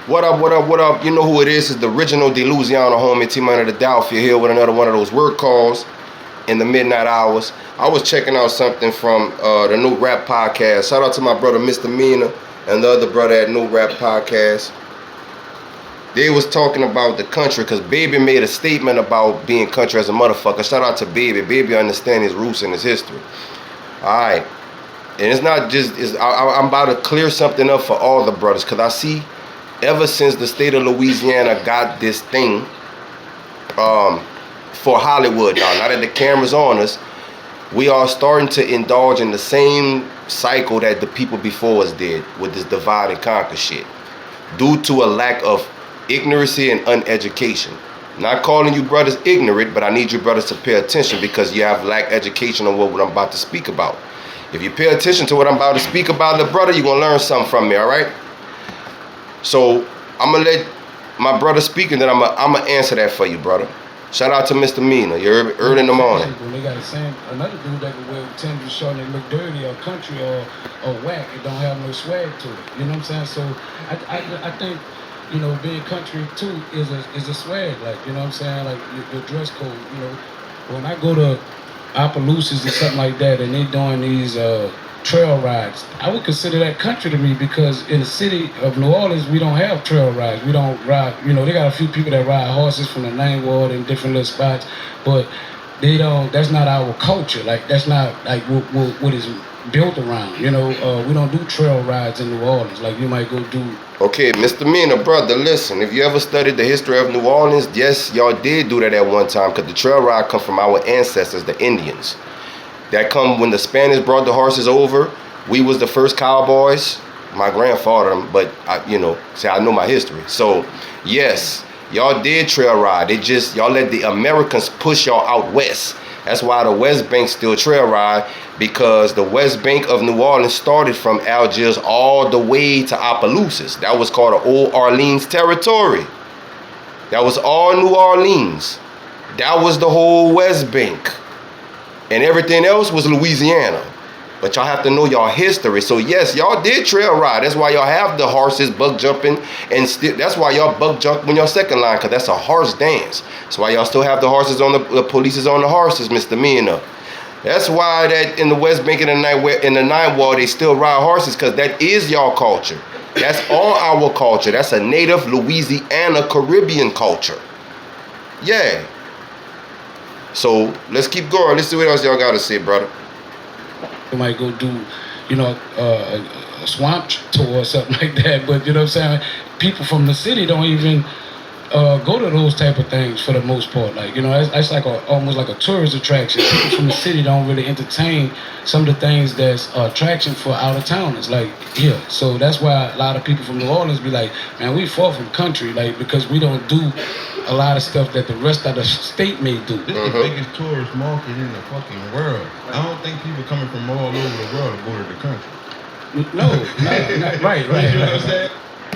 What up, what up, what up? You know who it is. It's the original Louisiana homie, T-Man of the Dalphia here with another one of those work calls in the midnight hours. I was checking out something from the New Rap Podcast. Shout out to my brother, Mr. Mina, and the other brother at New Rap Podcast. They was talking about the country because Baby made a statement about being country as a motherfucker. Shout out to Baby. Baby understand his roots and his history. Alright. And it's not just, I'm about to clear something up for all the brothers because I see ever since the state of Louisiana got this thing for Hollywood now that the camera's on us, we are starting to indulge in the same cycle that the people before us did with this divide and conquer shit due to a lack of ignorancy and uneducation. Not calling you brothers ignorant, but I need you brothers to pay attention because you have lack education on what I'm about to speak about. If you pay attention to what I'm about to speak about, the brother, you're going to learn something from me, all right? So I'm going to let my brother speak and then I'm going to answer that for you, brother. Shout out to Mr. Mina. You're early in the morning. They got the same, another dude that can wear Tim's short and look dirty or country or whack. It don't have no swag to it. You know what I'm saying? So I think, you know, being country too is a swag. Like, you know what I'm saying? Like your dress code, you know. When I go to Opelousas or something like that and they doing these trail rides, I would consider that country to me because in the city of New Orleans, we don't have trail rides. We don't ride, you know, they got a few people that ride horses from the Ninth Ward in different little spots, but they don't, that's not our culture. Like, that's not like what is built around, you know. We don't do trail rides in New Orleans like you might go do. Okay, Mr. Mina, brother, listen, if you ever studied the history of New Orleans, yes, y'all did do that at one time because the trail ride come from our ancestors, the Indians. That come when the Spanish brought the horses over. We was the first cowboys. My grandfather, but I know my history. So, yes, y'all did trail ride. Y'all let the Americans push y'all out west. That's why the West Bank still trail ride, because the West Bank of New Orleans started from Algiers all the way to Opelousas. That was called the Old Orleans territory. That was all New Orleans. That was the whole West Bank. And everything else was Louisiana. But y'all have to know y'all history. So yes, y'all did trail ride. That's why y'all have the horses buck jumping, and that's why y'all buck jump when y'all second line, because that's a horse dance. That's why y'all still have the horses on the police is on the horses, Mr. Mina. That's why that in the West Bank in the Ninth Ward they still ride horses, because that is y'all culture. That's all our culture. That's a native Louisiana Caribbean culture. Yeah. So let's keep going. Let's see what else y'all gotta say, brother. You might go do, you know, a swamp tour or something like that. But you know what I'm saying? People from the city don't even go to those type of things for the most part. Like, you know, it's like almost like a tourist attraction. People from the city don't really entertain some of the things that's attraction for out of towners. Like here, so that's why a lot of people from New Orleans be like, man, we far from country, like because we don't do a lot of stuff that the rest of the state may do. This is the biggest tourist market in the fucking world. I don't think people coming from all over the world to go to the country. No, right. You know what I'm saying?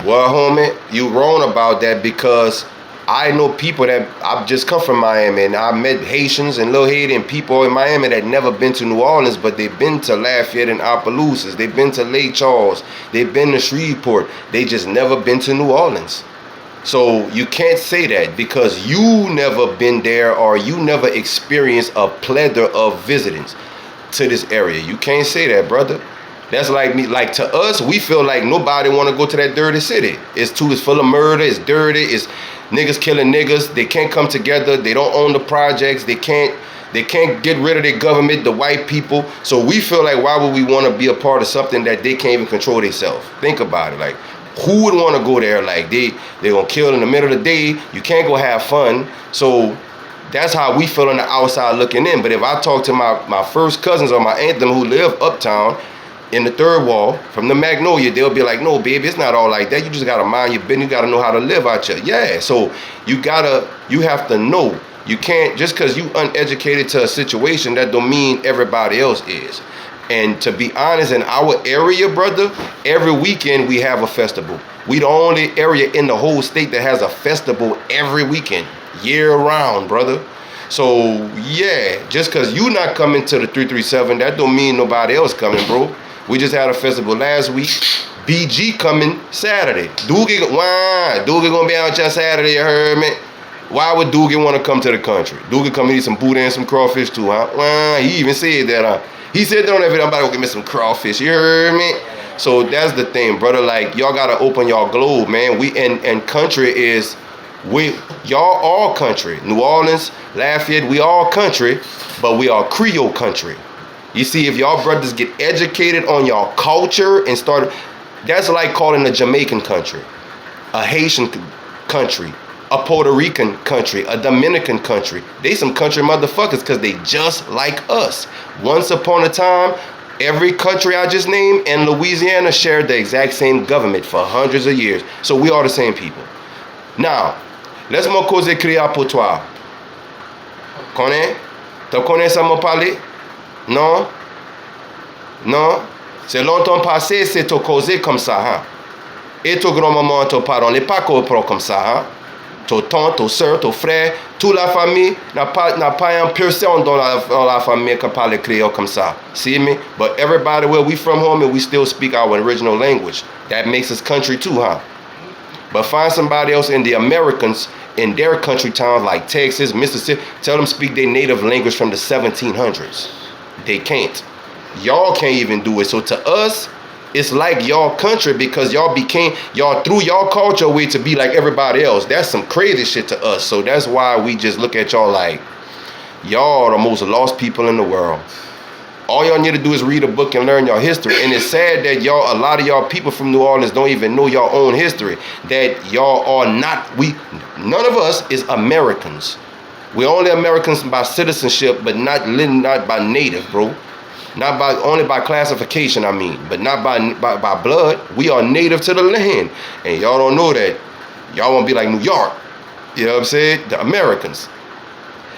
Well, homie, you wrong about that, because I know people that I've just come from Miami, and I met Haitians and Little Haiti and people in Miami that never been to New Orleans, but they've been to Lafayette and Opelousas. They've been to Lake Charles. They've been to Shreveport. They just never been to New Orleans. So you can't say that because you never been there or you never experienced a plethora of visitings to this area. You can't say that, brother. That's like me. Like, to us, we feel like nobody want to go to that dirty city. It's full of murder. It's dirty. It's niggas killing niggas. They can't come together. They don't own the projects. They can't get rid of their government, the white people. So we feel like, why would we want to be a part of something that they can't even control themselves? Think about it. Like, who would want to go there? Like, they gonna kill in the middle of the day. You can't go have fun. So that's how we feel on the outside looking in. But if I talk to my first cousins or my aunt them who live uptown in the third wall from the Magnolia, they'll be like, no, baby, it's not all like that. You just gotta mind your business. You gotta know how to live out here. Yeah, so you have to know. You can't, just because you uneducated to a situation, that don't mean everybody else is. And to be honest, in our area, brother, every weekend we have a festival. We the only area in the whole state that has a festival every weekend, year round, brother. So yeah, just because you not coming to the 337, that don't mean nobody else coming, bro. We just had a festival last week. BG coming Saturday. Doogie gonna be out here Saturday, you heard me? Why would Doogie want to come to the country? Doogie come and eat some Buddha and some crawfish too, huh? Why? He even said that, huh? He said that on that video, I'm about to go get me some crawfish, you heard me? So that's the thing, brother. Like, y'all gotta open y'all globe, man. And country is, y'all all country. New Orleans, Lafayette, we all country, but we are Creole country. You see, if y'all brothers get educated on y'all culture and start, that's like calling a Jamaican country, a Haitian country, a Puerto Rican country, a Dominican country. They some country motherfuckers because they just like us. Once upon a time, every country I just named and Louisiana shared the exact same government for hundreds of years. So we are the same people. Now, laisse-moi causer créole pour toi. Connais? Tu connais ça m'a parlé? Non? Non? C'est longtemps passé, c'est te causer comme ça, hein? Et ton grand-maman, ton parent, n'est pas comme ça, hein? Ton tante, ton soeur, ton frère, toute la famille n'a pas un personne dans la famille qui parle créole comme ça. See me? But everybody where we from home and we still speak our original language. That makes us country too, huh? But find somebody else in the Americans in their country towns like Texas, Mississippi, tell them speak their native language from the 1700s. They can't. Y'all can't even do it. So to us, it's like y'all country because y'all threw y'all culture away to be like everybody else. That's some crazy shit to us. So that's why we just look at y'all like, y'all are the most lost people in the world. All y'all need to do is read a book and learn your history. And it's sad that a lot of y'all people from New Orleans don't even know your own history. That y'all are not, none of us is Americans. We're only Americans by citizenship, but not by native, bro. Only by classification, I mean, but not by blood. We are native to the land. And y'all don't know that. Y'all want to be like New York. You know what I'm saying? The Americans.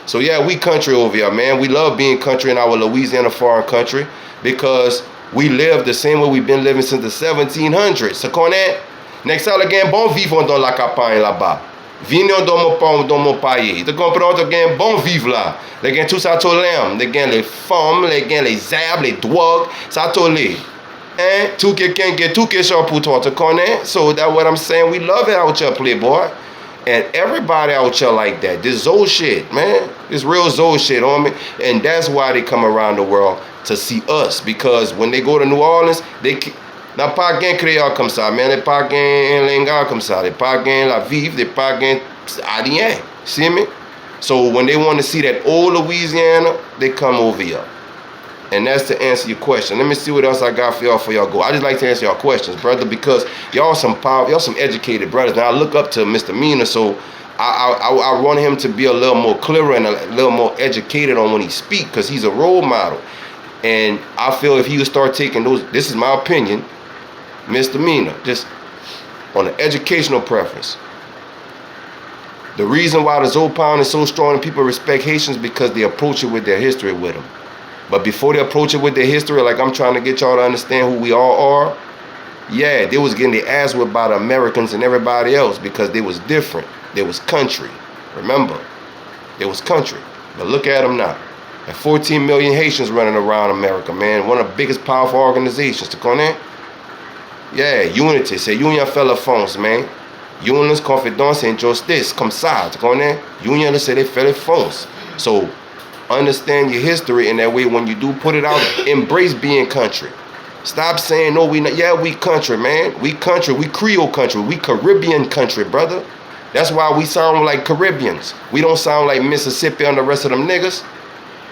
So yeah, we country over here, man. We love being country in our Louisiana foreign country because we live the same way we've been living since the 1700s. So connais? Next time, again, bon vivre dans la campagne là-bas. Venez dans mon pays. Tu comprends? Tu gagnes bon vivre là. Tu gagnes tout ça, tu l'aimes. Tu gagnes les femmes, tu gagnes les arbres, les drogues. Ça, tu l'aimes. Hein? Tout quelqu'un get tout quelque chose pour toi. Tu connais? So that's what I'm saying. We love it out here, playboy. And everybody out here like that. This Zoe shit, man. This real Zoe shit on me. And that's why they come around the world to see us. Because when they go to New Orleans, they n'a pas gain créole comme ça, man. They pas gain linga comme ça. They pas gain la vive. They pas gain rien. See me? So when they want to see that old Louisiana, they come over here. And that's to answer your question. Let me see what else I got for y'all before y'all go. I just like to answer y'all questions, brother, because y'all some educated brothers. Now I look up to Mr. Mina, so I want him to be a little more clearer and a little more educated on when he speak, because he's a role model. And I feel if he would start taking those, this is my opinion, Mr. Mina, just on an educational preference. The reason why the Zoe Pound is so strong and people respect Haitians because they approach it with their history with them. But before they approach it with their history, like I'm trying to get y'all to understand who we all are, yeah, they was getting their ass whipped by the Americans and everybody else because they was different. They was country. Remember, they was country. But look at them now. And 14 million Haitians running around America, man. One of the biggest powerful organizations. Tu connais? Yeah, unity. C'est union fait la force, man. Union, confidence et justice. Comme ça, tu connais? Union, c'est les fait la force. So, understand your history, and that way when you do put it out, embrace being country. Stop saying, no, we not. Yeah, we country, man. We country. We Creole country. We Caribbean country, brother. That's why we sound like Caribbeans. We don't sound like Mississippi and the rest of them niggas.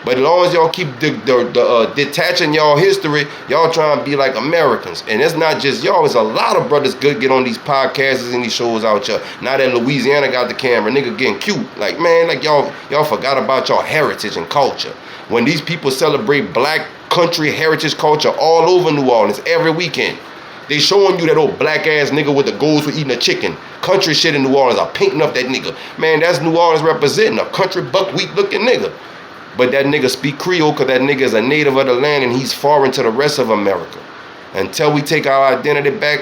But as long as y'all keep detaching y'all history, y'all trying to be like Americans. And it's not just y'all. It's a lot of brothers good get on these podcasts and these shows out here. Now that Louisiana got the camera, nigga getting cute. Like, man, like y'all forgot about y'all heritage and culture. When these people celebrate black country heritage culture all over New Orleans every weekend, they showing you that old black ass nigga with the goals for eating a chicken. Country shit in New Orleans are painting up that nigga. Man, that's New Orleans representing a country buckwheat looking nigga. But that nigga speak Creole because that nigga is a native of the land and he's foreign to the rest of America. Until we take our identity back,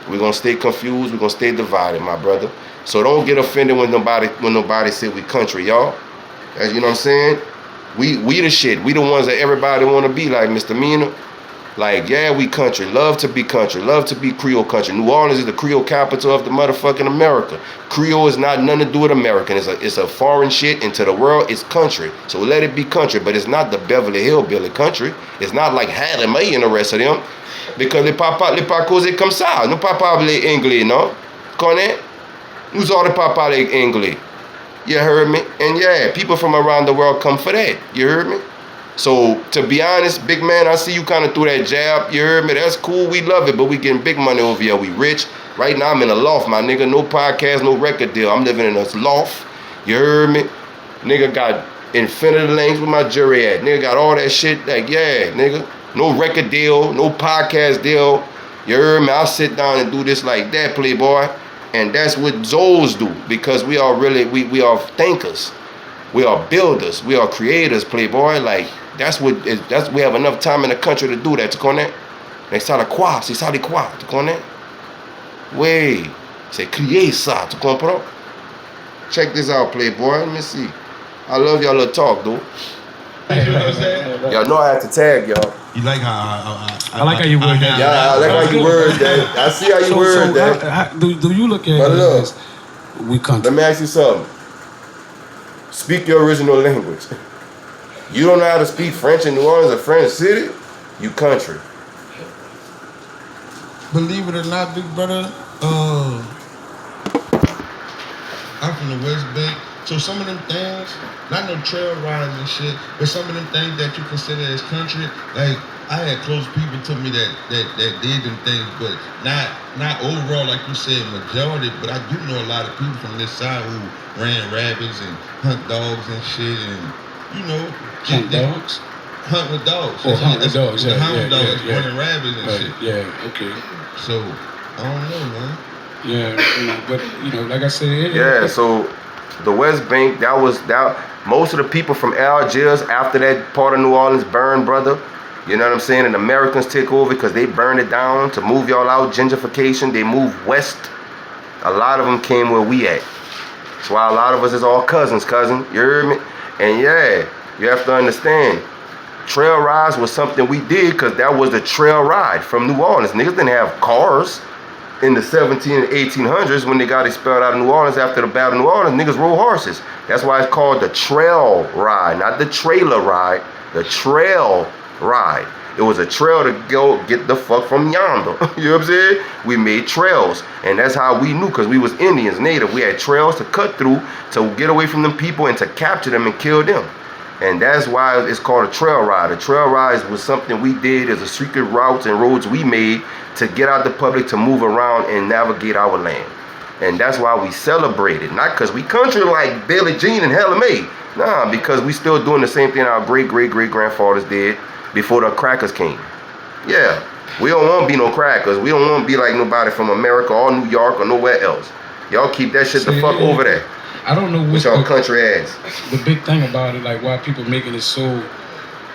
we're going to stay confused. We're going to stay divided, my brother. So don't get offended when nobody say we country, y'all. You know what I'm saying? We the shit. We the ones that everybody want to be like, Mr. Mina. Like, yeah, we country. Love to be country. Love to be Creole country. New Orleans is the Creole capital of the motherfucking America. Creole is not nothing to do with American. It's a foreign shit, and to the world, it's country. So let it be country, but it's not the Beverly Hillbilly country. It's not like Hattie Mae and the rest of them. Because les pas causer comme ça. Nous pas parler anglais, non? Connais? Nous autres pas parler anglais. You heard me? And yeah, people from around the world come for that. You heard me? So, to be honest, big man, I see you kind of threw that jab. You heard me? That's cool. We love it, but we getting big money over here. We rich. Right now, I'm in a loft, my nigga. No podcast, no record deal. I'm living in a loft. You heard me? Nigga got infinity lanes with my jury at. Nigga got all that shit. Like, yeah, nigga. No record deal, no podcast deal. You heard me? I'll sit down and do this like that, playboy. And that's what Zoles do, because we are really, we are thinkers. We are builders. We are creators, playboy. Like, we have enough time in the country to do that. Tu connais? C'est ça de quoi? Tu connais? Oui, c'est créer ça. Tu comprends? Check this out, playboy. Let me see. I love y'all little talk, dude. You know what I'm saying? Y'all know I have to tag y'all. You like how I like how you word that. Yeah, I like how you word that. I see how you word that. Do you look at But it look, as we country? let me ask you something. Speak your original language. You don't know how to speak French in New Orleans, a French city? You country. Believe it or not, big brother, I'm from the West Bank, so some of them things, not no trail rides and shit, but some of them things that you consider as country, like I had close people to me that did them things, but not overall like you said majority, but I do know a lot of people from this side who ran rabbits and hunt dogs and shit, and you know, Hunt dogs? Hunt with dogs. Oh, hunt with dogs, The yeah, hound yeah, dogs yeah, running rabbits and shit. Yeah, okay. So I don't know, man. Yeah, but like I said, Yeah, so the West Bank, that most of the people from Algiers after that part of New Orleans burned, brother. You know what I'm saying? And Americans take over because they burned it down to move y'all out, gentrification. They moved west. A lot of them came where we at. That's why a lot of us is all cousins, cousin. You heard me? And yeah, you have to understand, trail rides was something we did because that was the trail ride from New Orleans. Niggas didn't have cars in the 17 and 1800s when they got expelled out of New Orleans after the Battle of New Orleans. Niggas rode horses. That's why it's called the trail ride, not the trailer ride, the trail ride. It was a trail to go get the fuck from yonder. You know what I'm saying? We made trails, and that's how we knew, because we was Indians, native. We had trails to cut through to get away from them people and to capture them and kill them. And that's why it's called a trail ride. A trail ride was something we did as a secret routes and roads we made to get out the public to move around and navigate our land. And that's why we celebrate it. Not because we country like Billie Jean and Hella Mae. Nah, because we still doing the same thing our great-great-great-grandfathers did before the crackers came. Yeah, we don't want to be no crackers. We don't want to be like nobody from America or New York or nowhere else. Y'all keep that shit the fuck over there. I don't know With y'all country ass. The big thing about it, like why people making it so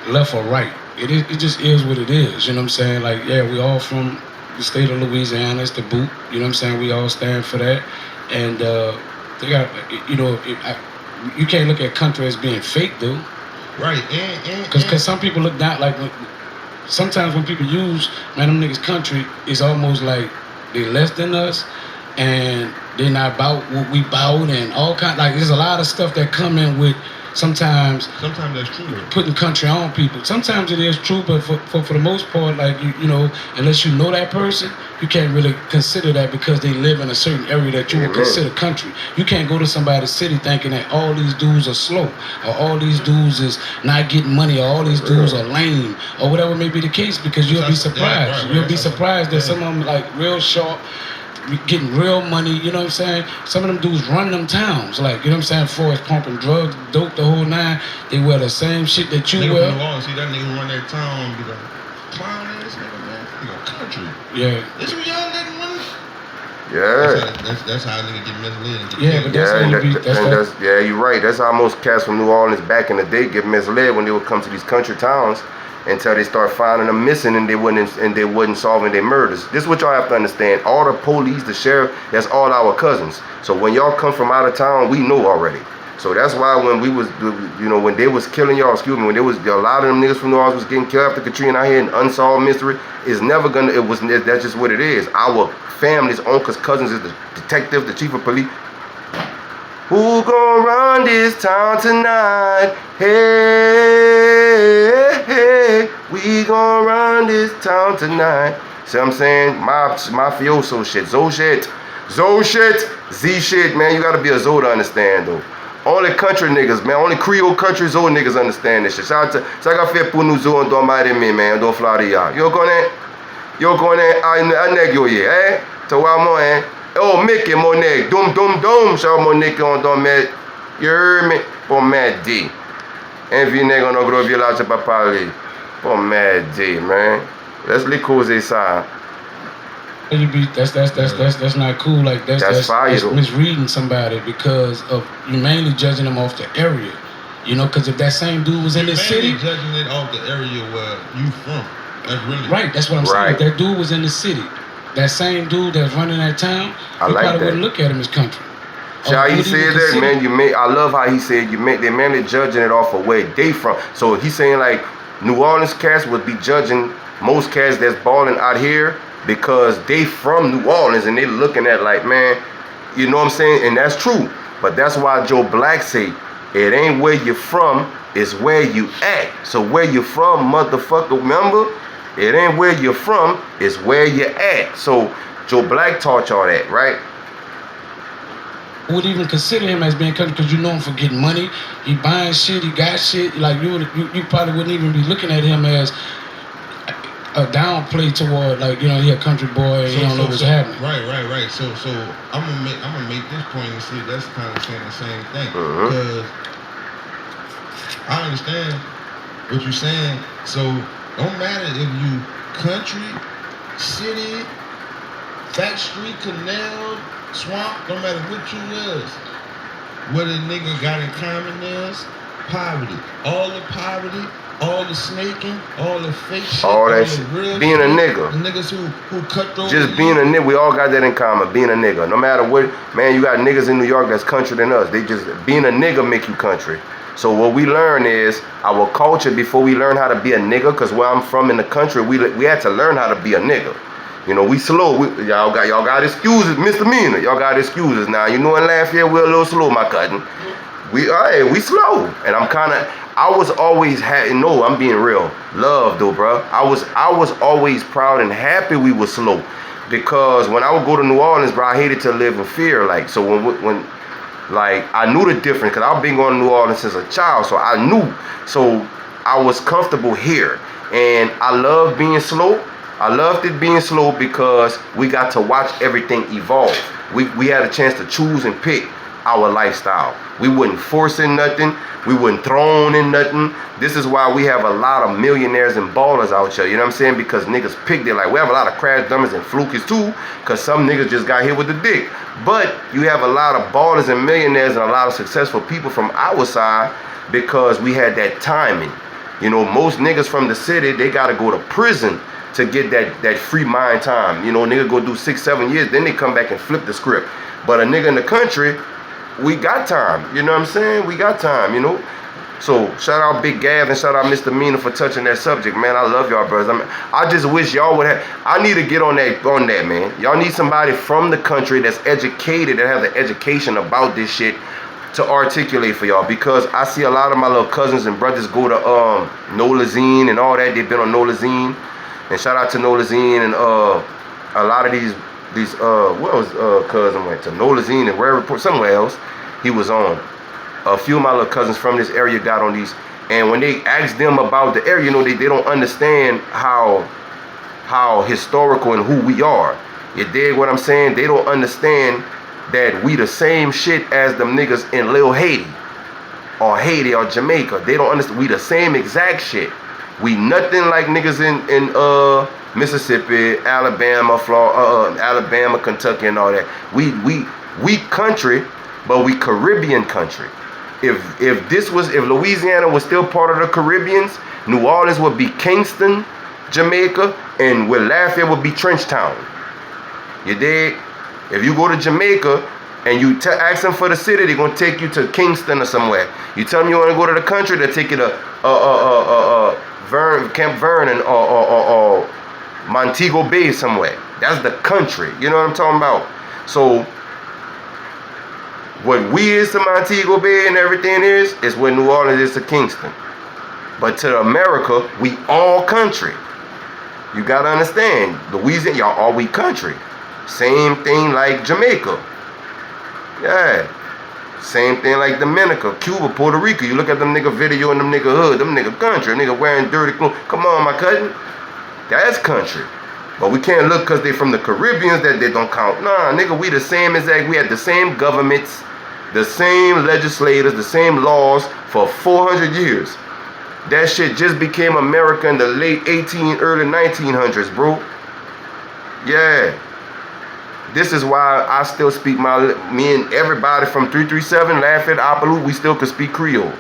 left or right. It just is what it is. You know what I'm saying? Like, yeah, we all from the state of Louisiana. It's the boot. You know what I'm saying? We all stand for that. And they got, you can't look at country as being fake, though. Right, Because some people look down, like, sometimes when people use, man, them niggas country, it's almost like they less than us, and they're not about what we bout, and all kind, like, there's a lot of stuff that come in with, sometimes that's true. Putting country on people. Sometimes it is true, but for the most part, like, you know, unless you know that person, you can't really consider that because they live in a certain area that you would consider country. You can't go to somebody's city thinking that all these dudes are slow, or all these dudes is not getting money, or all these dudes are lame, or whatever may be the case, because you'll be surprised. You'll be surprised that some of them like real sharp, getting real money, you know what I'm saying? Some of them dudes run them towns, like, you know what I'm saying, for as pumping drugs, dope, the whole nine. They wear the same shit that you wear. See that nigga run that town and be like, clown ass nigga, man. Nigga country. Yeah. This what y'all letting run? Yeah. That's how a nigga get misled and get Yeah, killed. but Yeah, you're right. That's how most cats from New Orleans back in the day get misled when they would come to these country towns until they start finding them missing and they wasn't solving their murders. This is what y'all have to understand. All the police, the sheriff, that's all our cousins. So when y'all come from out of town, we know already. So that's why when we was, when they was killing y'all, when they was, a lot of them niggas from New Orleans was getting killed after Katrina out here in unsolved mystery, it's never gonna, that's just what it is. Our family's uncles, cousins is the detective, the chief of police. Who gonna run this town tonight? Hey, hey, we gonna run this town tonight. See what I'm saying? My mafioso shit, Zo shit, Z shit, man. You gotta be a Zo to understand though. Only country niggas, man. Only Creole country Zo niggas understand this shit. Shout out to, saga fait pour nous Zo dans ma demi, man, dans Florida. Yo connais un nègre yo, eh? To wa mo, eh? Oh, Mickey, mon nègre. Dum. Shout out mon nègre on dans mes, you hear me? Pour m'aider. Envie nègre dans gros village pas parler. Pour m'aider, man. Let's causer ça. That's not cool. Like that's misreading somebody because of you mainly judging them off the area. You know, because if that same dude was in the city, judging it off the area where you from. That's really right. That's what I'm saying. If that dude was in the city, that same dude that's running that town, you probably wouldn't look at him as country. How he said that, man. I love how he said they mainly judging it off of where they from. So he's saying like New Orleans cats would be judging most cats that's balling out here because they from New Orleans and they looking at like, man, you know what I'm saying? And that's true. But that's why Joe Black say, it ain't where you from, it's where you at. So where you from, motherfucker, remember? It ain't where you from, it's where you at. So Joe Black taught y'all that, right? Would even consider him as being country because you know him for getting money. He buying shit, he got shit. Like you probably wouldn't even be looking at him as a downplay toward, like, you know, he a country boy and he don't know what's happening. Right. So I'm gonna make this point and see that's kind of saying the same thing. Because I understand what you're saying. So don't matter if you country, city, back street, canal, swamp, don't matter what you is. What a nigga got in common is poverty. All the poverty, all the snaking, all the fake shit, all that shit. Being a nigga. The niggas who cut those. Just being a nigga, we all got that in common. Being a nigga. No matter what, man, you got niggas in New York that's country than us. They just, being a nigga make you country. So what we learn is our culture before we learn how to be a nigga, because where I'm from in the country, we had to learn how to be a nigga. You know, we slow. Y'all got excuses, misdemeanor. Y'all got excuses now. You know, in Lafayette, we're a little slow, my cousin. We slow. And I was always I'm being real. Love though, bro. I was always proud and happy we were slow. Because when I would go to New Orleans, bro, I hated to live in fear. Like, so when like, I knew the difference because I've been going to New Orleans since a child. So I knew. So I was comfortable here. And I love being slow. I loved it being slow because we got to watch everything evolve. We had a chance to choose and pick our lifestyle. We wasn't forcing nothing. We wasn't thrown in nothing. This is why we have a lot of millionaires and ballers out here. You know what I'm saying? Because niggas picked it. Like, we have a lot of crash dummies and flukies too, because some niggas just got hit with the dick. But you have a lot of ballers and millionaires and a lot of successful people from our side because we had that timing. You know, most niggas from the city, they got to go to prison to get that free mind time. You know, nigga go do 6-7 years, then they come back and flip the script. But a nigga in the country, we got time. You know what I'm saying? We got time, you know? So shout out Big Gav and shout out Mr. Mina for touching that subject, man. I love y'all, brothers. I just wish y'all would have, I need to get on that, man. Y'all need somebody from the country that's educated, that has an education about this shit to articulate for y'all, because I see a lot of my little cousins and brothers go to Nolazine and all that. They've been on Nolazine. And shout out to Nolazine and a lot of these what was cousin went to Nolazine and wherever, somewhere else he was on. A few of my little cousins from this area got on these, and when they asked them about the area, you know, they don't understand how historical and who we are. You dig what I'm saying? They don't understand that we the same shit as them niggas in Lil Haiti or Jamaica. They don't understand. We the same exact shit. We nothing like niggas in Mississippi, Alabama, Florida, Alabama, Kentucky, and all that. We country, but we Caribbean country. If Louisiana was still part of the Caribbeans, New Orleans would be Kingston, Jamaica, and where Lafayette would be Trenchtown. You dig? If you go to Jamaica, and you ask them for the city, they're gonna take you to Kingston or somewhere. You tell them you want to go to the country, they'll take you to Camp Vernon or Montego Bay somewhere. That's the country. You know what I'm talking about? So what we is to Montego Bay and everything is what New Orleans is to Kingston. But to America, we all country. You gotta understand, Louisiana, y'all all we country. Same thing like Jamaica. Yeah. Same thing like Dominica, Cuba, Puerto Rico. You look at them nigga video in them nigga hood, them nigga country, nigga wearing dirty clothes. Come on, my cousin. That's country. But we can't look because they from the Caribbeans that they don't count. Nah, nigga, we the same exact. We had the same governments, the same legislators, the same laws for 400 years. That shit just became America in the late early 1900s, bro. Yeah. This is why I still speak me and everybody from 337, Lafayette, Apaloo, we still can speak Creole.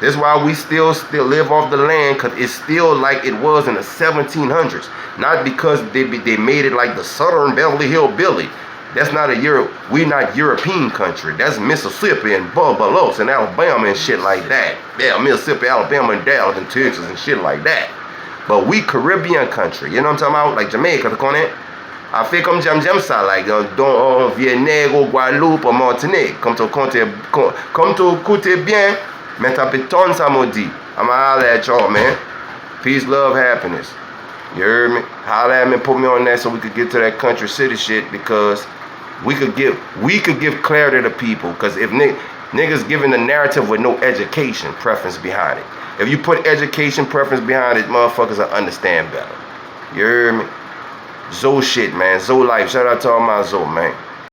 That's why we still live off the land, because it's still like it was in the 1700s. Not because they made it like the Southern Beverly Hillbilly. That's not we not European country. That's Mississippi and Barbados and Alabama and shit like that. Yeah, Mississippi, Alabama, and Dallas and Texas and shit like that. But we Caribbean country. You know what I'm talking about? Like Jamaica, the corner. I fais comme j'aime ça, like dans Vienne, Guadeloupe, Martinique. Comme tu écoutes bien, mais t'as péton ça m'a dit. I'ma holler at y'all, man. Peace, love, happiness. You heard me? Holler at me, put me on that so we could get to that country city shit, because we could give clarity to people. Because if niggas giving the narrative with no education preference behind it. If you put education preference behind it, motherfuckers will understand better. You heard me? Zoe shit, man. Zoe life. Shout out to all my Zoe, man.